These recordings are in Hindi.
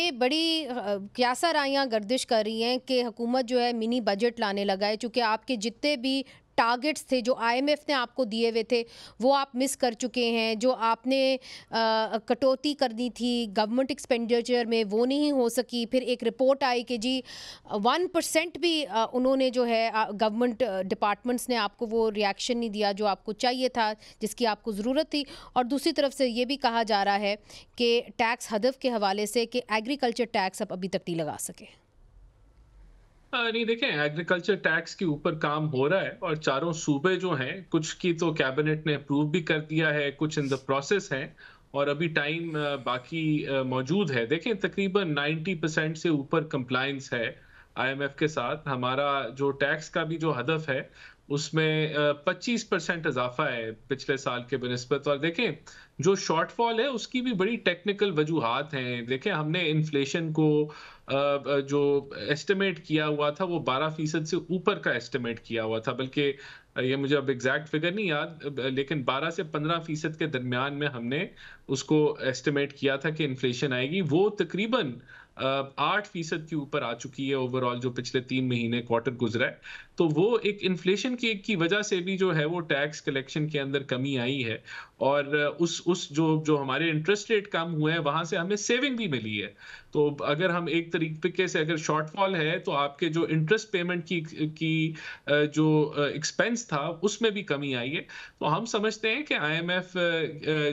ये बड़ी क्यासा-राइयाँ गर्दिश कर रही हैं कि हुकूमत जो है मिनी बजट लाने लगा है, चूँकि आपके जितने भी टारगेट्स थे जो आईएमएफ ने आपको दिए हुए थे वो आप मिस कर चुके हैं। जो आपने कटौती करनी थी गवर्नमेंट एक्सपेंडिचर में वो नहीं हो सकी। फिर एक रिपोर्ट आई कि जी 1% भी उन्होंने जो है गवर्नमेंट डिपार्टमेंट्स ने आपको वो रिएक्शन नहीं दिया जो आपको चाहिए था, जिसकी आपको ज़रूरत थी। और दूसरी तरफ से ये भी कहा जा रहा है कि टैक्स हदफ के हवाले से कि एग्रीकल्चर टैक्स आप अभी तक नहीं लगा सके। नहीं देखें, एग्रीकल्चर टैक्स के ऊपर काम हो रहा है और चारों सूबे जो हैं, कुछ की तो कैबिनेट ने अप्रूव भी कर दिया है, कुछ इन द प्रोसेस हैं और अभी टाइम बाकी मौजूद है। देखें, तकरीबन 90% से ऊपर कंप्लायंस है आईएमएफ के साथ। हमारा जो टैक्स का भी जो हदफ है, उसमें 25% इज़ाफ़ा है पिछले साल के बनिस्बत। और देखें, जो शॉर्टफॉल है, उसकी भी बड़ी टेक्निकल वजूहात हैं। देखें, हमने इन्फ्लेशन को जो एस्टिमेट किया हुआ था वो 12% से ऊपर का एस्टिमेट किया हुआ था, बल्कि ये मुझे अब एग्जैक्ट फिगर नहीं याद, लेकिन 12 से 15% के दरमियान में हमने उसको एस्टिमेट किया था कि इन्फ्लेशन आएगी। वो तकरीबन 8% के ऊपर आ चुकी है ओवरऑल, जो पिछले 3 महीने क्वार्टर गुजरा है। तो वो एक इन्फ्लेशन की वजह से भी जो है वो टैक्स कलेक्शन के अंदर कमी आई है। और उस जो जो हमारे इंटरेस्ट रेट कम हुए हैं, वहां से हमें सेविंग भी मिली है। तो अगर हम एक तरीके से, अगर शॉर्टफॉल है तो आपके जो इंटरेस्ट पेमेंट की जो एक्सपेंस था उसमें भी कमी आई है। तो हम समझते हैं कि आईएमएफ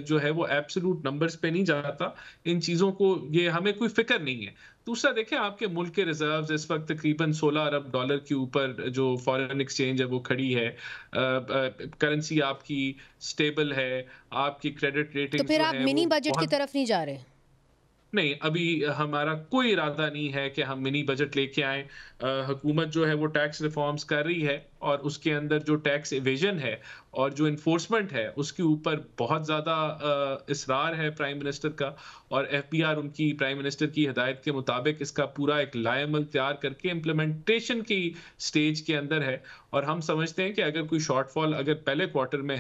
जो है वो एब्सोल्यूट नंबर्स पे नहीं जाता। इन चीज़ों को, ये हमें कोई फ़िक्र नहीं है। दूसरा, देखें, आपके मुल्क के रिज़र्व्स इस वक़्त तकरीबन $16 अरब के ऊपर जो फ़ॉरेन एक्सचेंज है वो खड़ी है। करेंसी आपकी स्टेबल है, आपकी क्रेडिट तो रेटिंग्स फिर जो आप हैं मिनी वो बजट की बहुत। तरफ नहीं जा रहे? नहीं, अभी हमारा कोई इरादा नहीं है कि हम मिनी बजट लेके आएँ। हुकूमत जो है वो टैक्स रिफ़ॉर्म्स कर रही है और उसके अंदर जो टैक्स इवेज़न है और जो एनफ़ोर्समेंट है, उसके ऊपर बहुत ज़्यादा इसरार है प्राइम मिनिस्टर का। और एफबीआर उनकी प्राइम मिनिस्टर की हिदायत के मुताबिक इसका पूरा एक लाएमल तैयार करके इम्प्लीमेंटेशन की स्टेज के अंदर है। और हम समझते हैं कि अगर कोई शॉर्टफॉल अगर पहले क्वार्टर में है